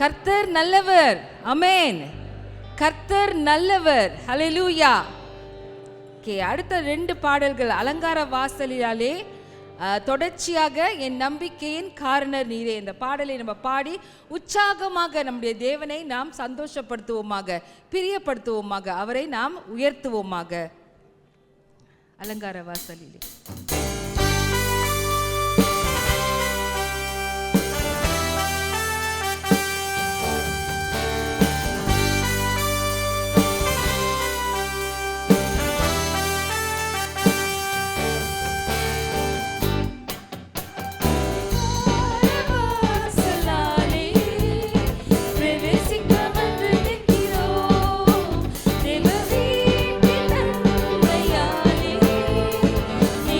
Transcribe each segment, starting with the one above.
கர்த்தர் நல்லவர். ஆமென். கர்த்தர் நல்லவர். ஹல்லேலூயா. அடுத்த 2 பாடல்கள் அலங்கார வாசலிலே தொடர்ச்சியாக என் நம்பிக்கையின் காரணர் நீரே. இந்த பாடலை நம்ம பாடி உற்சாகமாக நம்முடைய தேவனை நாம் சந்தோஷப்படுத்துவோமாக, பிரியப்படுத்துவோமாக, அவரை நாம் உயர்த்துவோமாக. அலங்கார வாசலிலே நீ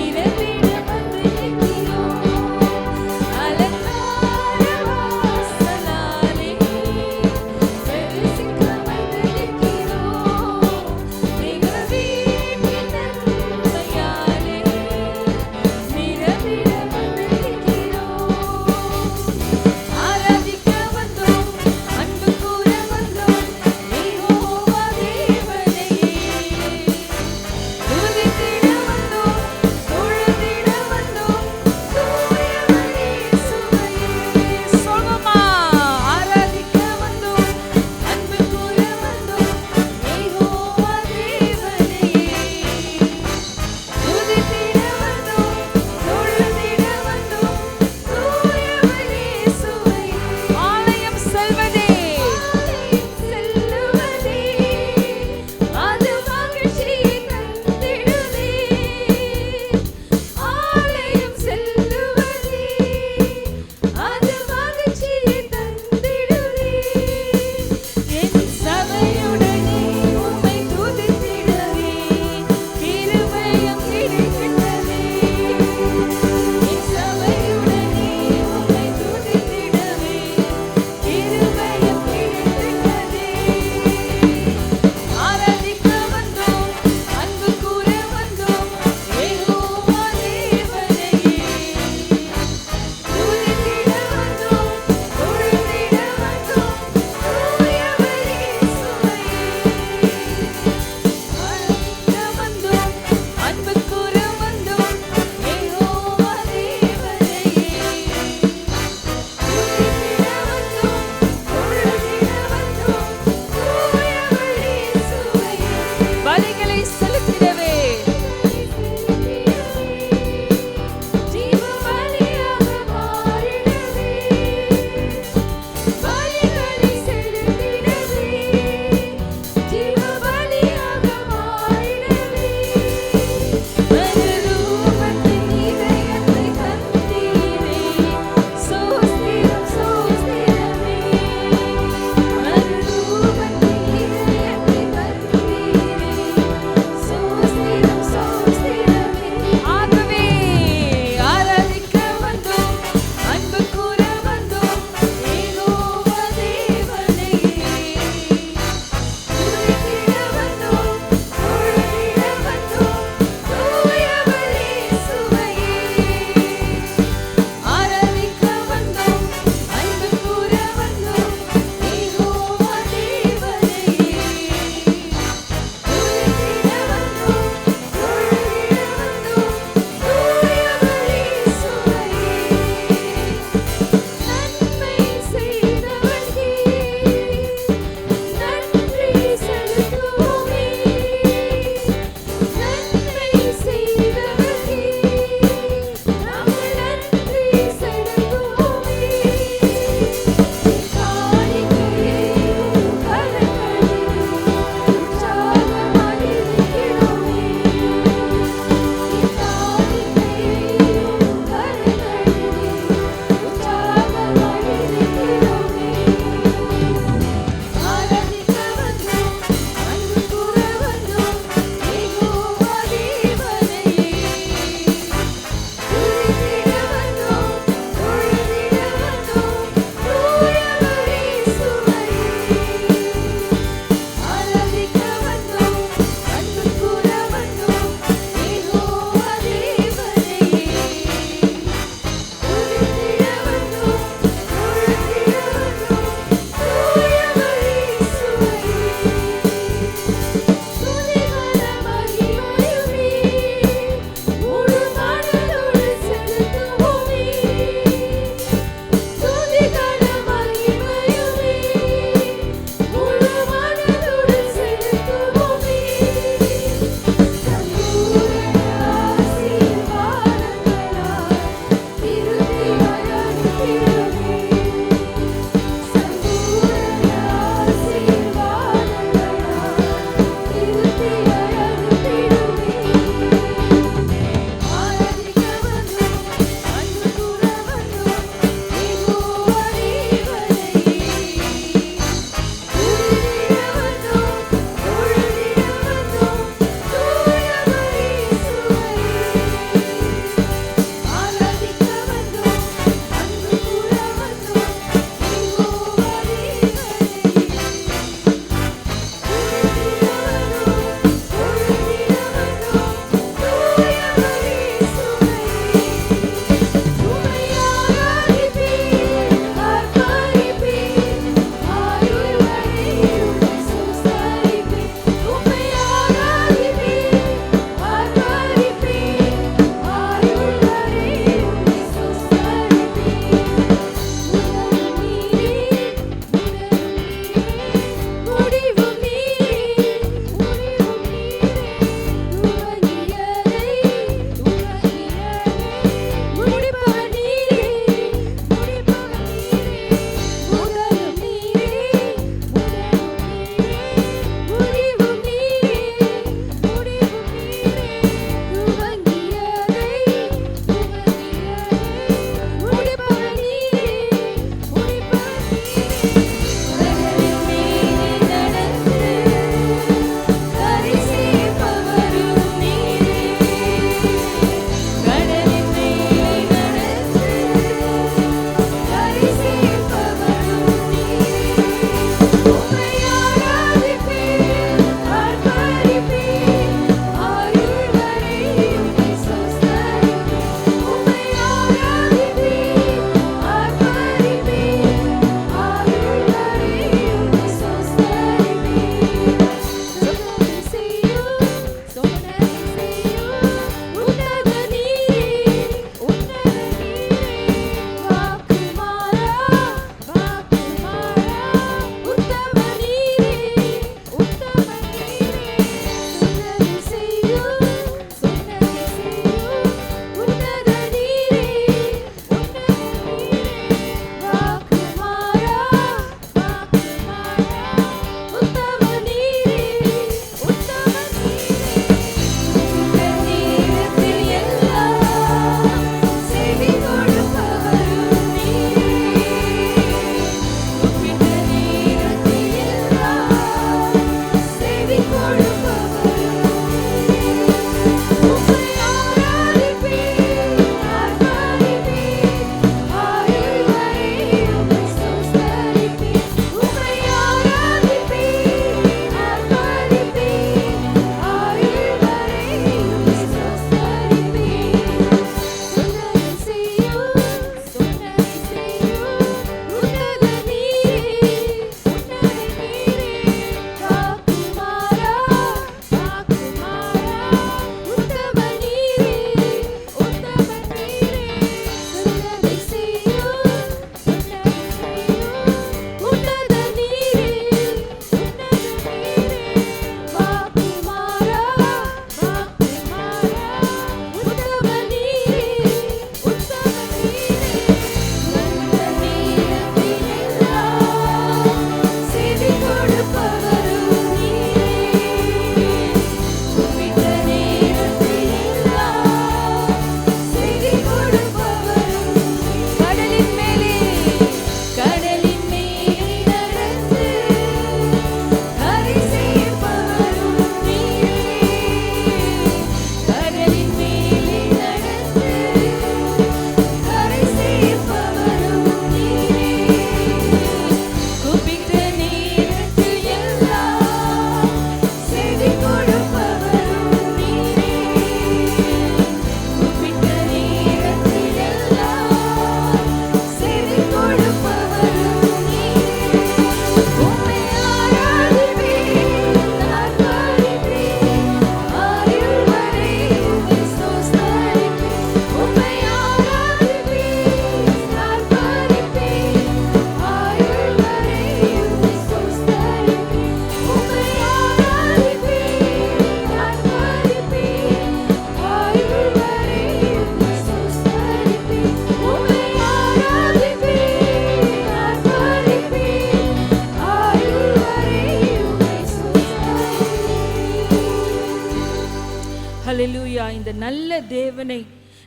நல்ல தேவனை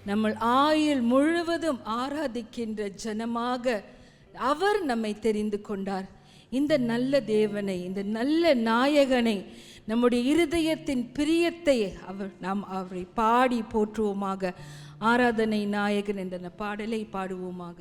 நம்ம ஆயுள் முழுவதும் ஆராதிக்கின்ற ஜனமாக அவர் நம்மை தெரிந்து கொண்டார். இந்த நல்ல தேவனை, இந்த நல்ல நாயகனை, நம்முடைய இருதயத்தின் பிரியத்தை நாம் அவரை பாடி போற்றுவோமாக. ஆராதனை நாயகன் என்ற பாடலை பாடுவோமாக.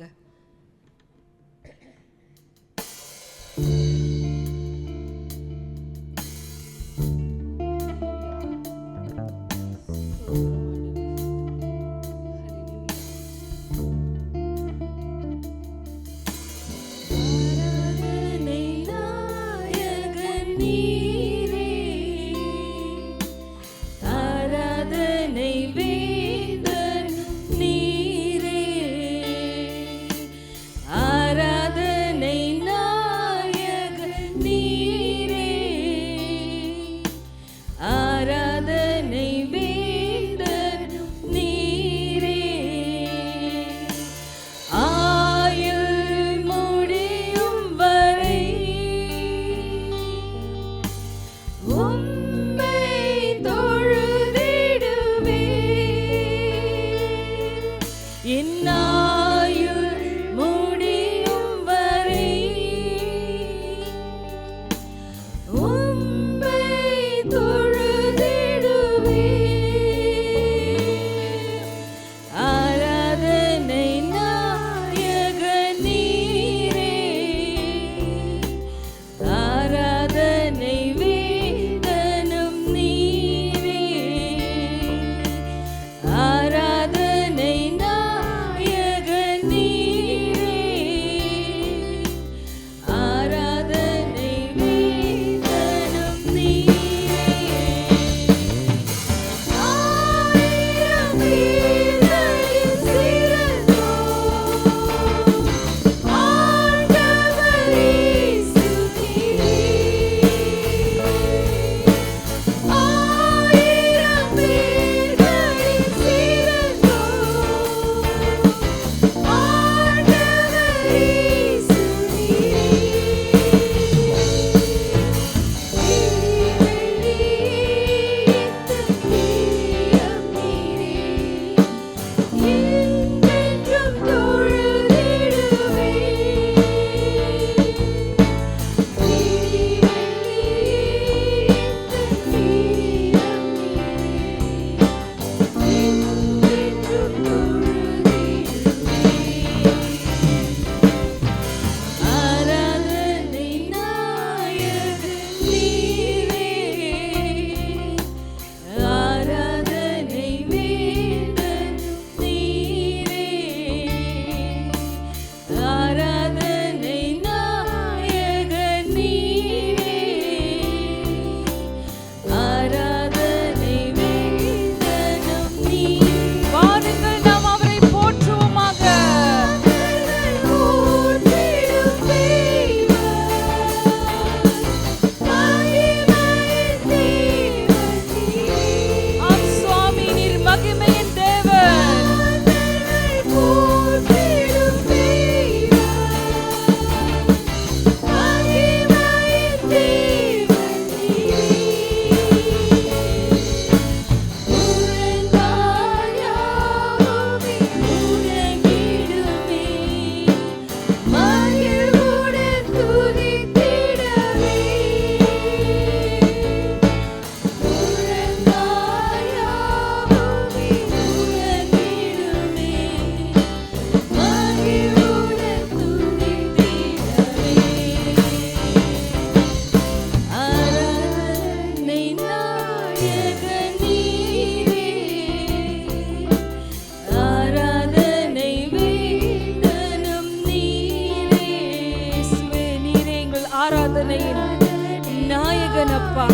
அப்பா.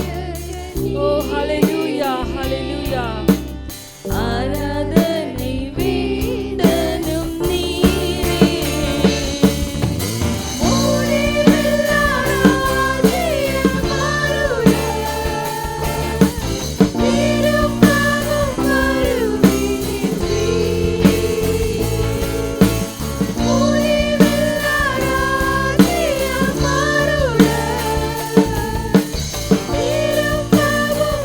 ஓ ஹalleluya ஹalleluya. ஆராதனை வேண்டனும் நீரே. ஓடிவெல்லாராதிய மாறுவே. திரும்பவும் வருவே நீரே. ஓடிவெல்லாராதிய மாறுவே. திரும்பவும்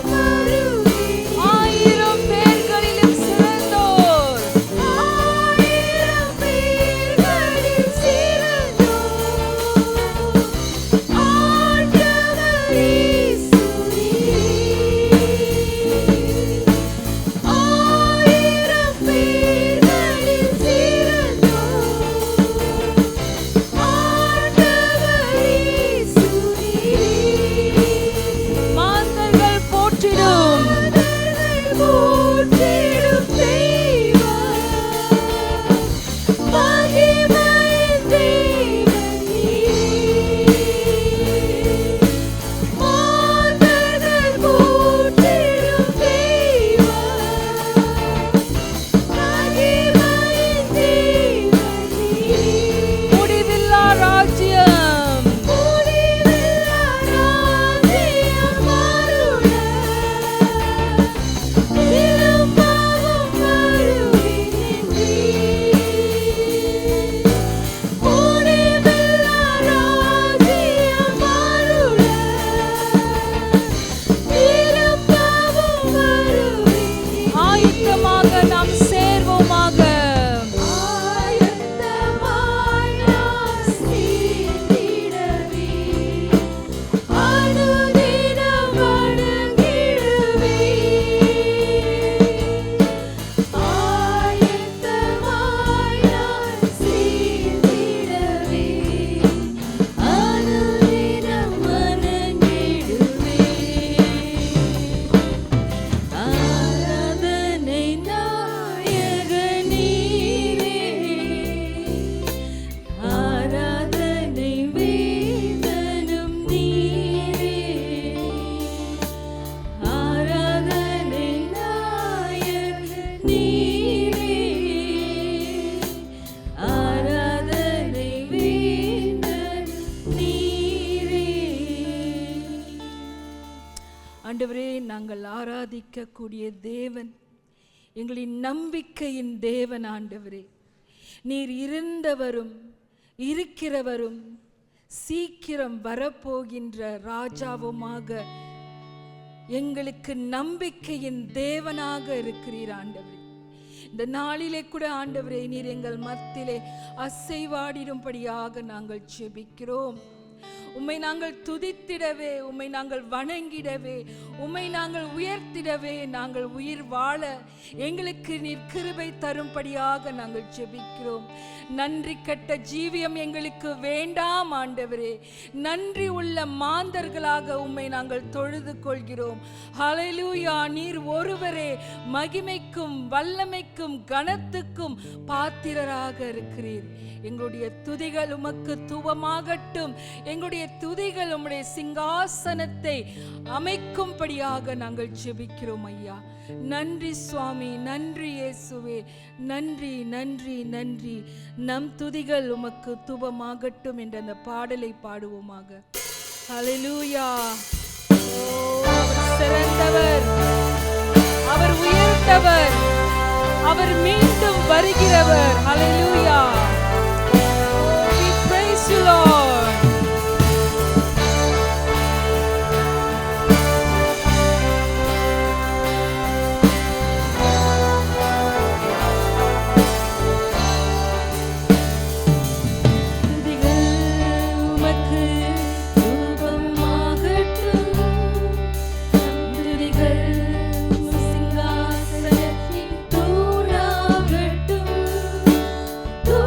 ஆண்டவரே, நாங்கள் ஆராதிக்கக்கூடிய தேவன் எங்களின் நம்பிக்கையின் தேவன். ஆண்டவரே, நீர் இருந்தவரும் இருக்கிறவரும் சீக்கிரம் வரப்போகின்ற ராஜாவுமாக எங்களுக்கு நம்பிக்கையின் தேவனாக இருக்கிறீர். ஆண்டவரே, இந்த நாளிலே கூட ஆண்டவரே, நீர் எங்கள் மத்தியிலே அசைவாடிடும்படியாக நாங்கள் ஜெபிக்கிறோம். உம்மை நாங்கள் துதித்திடவே, உம்மை நாங்கள் வணங்கிடவே, உம்மை நாங்கள் உயர்த்திடவே, நாங்கள் உயிர் வாழ எங்களுக்கு நீர் கிருபை தரும்படியாக நாங்கள் ஜெபிக்கிறோம். நன்றி கட்ட ஜீவியம் எங்களுக்கு வேண்டாம் ஆண்டவரே. நன்றி உள்ள மாந்தர்களாக உம்மை நாங்கள் தொழுது கொள்கிறோம். ஹல்லேலூயா. நீர் ஒருவரே மகிமைக்கும் வல்லமைக்கும் கனத்துக்கும் பாத்திரராக இருக்கிறீர். எங்களுடைய துதிகள் உமக்கு தூபமாகட்டும். எங்களுடைய துதிகள் உம்முடைய சிங்காசனத்தை அமைக்கும்படியாக நாங்கள் ஜெபிக்கிறோம் ஐயா. நன்றி சுவாமி, நன்றி இயேசுவே, நன்றி நன்றி நன்றி. நம் துதிகள் உமக்கு தூபமாகட்டும் என்ற அந்த பாடலை பாடுவோமாக. ஹல்லேலூயா. அவர் சிறந்தவர், அவர் உயர்ந்தவர், அவர் மீண்டும் வருகிறவர். ஹல்லேலூயா. We praise you Lord. தூ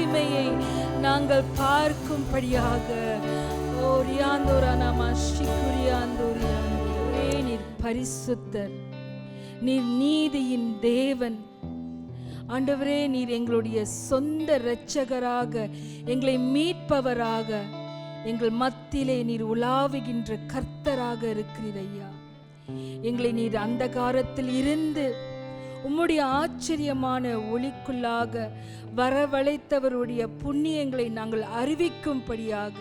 மகிமையை நாங்கள் பார்க்கும்படியாக நீர் பரிசுத்தர், நீர் நீதியின் தேவன். ஆண்டவரே, நீர் எங்களுடைய சொந்த இரட்சகராக, எங்களை மீட்பவராக, எங்கள் மத்தியிலே நீர் உலாவுகின்ற கர்த்தராக இருக்கிறீர் ஐயா. எங்களை நீர் அந்தகாரத்தில் இருந்து உம்முடைய ஆச்சரியமான ஒளிக்குள்ளாக வரவழைத்தவருடைய புண்ணியங்களை நாங்கள் அறிவிக்கும்படியாக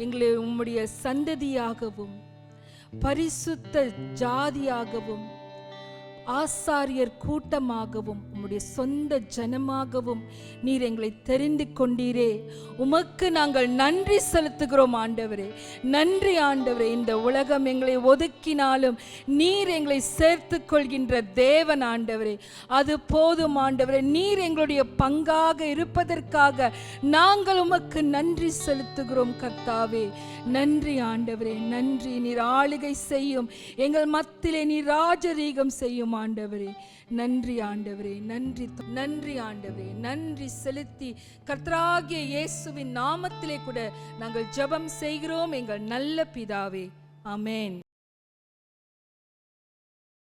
எங்களை உம்முடைய சந்ததியாகவும் பரிசுத்த ஜாதியாகவும் ஆசாரியர் கூட்டமாகவும் உம்முடைய சொந்த ஜனமாகவும் நீர் எங்களை தெரிந்து கொண்டீரே. உமக்கு நாங்கள் நன்றி செலுத்துகிறோம் ஆண்டவரே. நன்றி ஆண்டவரே. இந்த உலகம் எங்களை ஒதுக்கினாலும் நீர் எங்களை சேர்த்து கொள்கின்ற தேவன் ஆண்டவரே. அது போதும் ஆண்டவரே. நீர் எங்களுடைய பங்காக இருப்பதற்காக நாங்கள் உமக்கு நன்றி செலுத்துகிறோம் கர்த்தாவே. நன்றி ஆண்டவரே, நன்றி. நீர் ஆளுகை செய்யும், எங்கள் மத்தியிலே நீர் ராஜரீகம் செய்யும் ஆண்டவரே. நன்றி ஆண்டவரே, நன்றி நன்றி ஆண்டவரே. நன்றி செலுத்தி கர்த்தராகிய இயேசுவின் நாமத்திலே கூட நாங்கள் ஜெபம் செய்கிறோம் எங்கள் நல்ல பிதாவே. ஆமென்.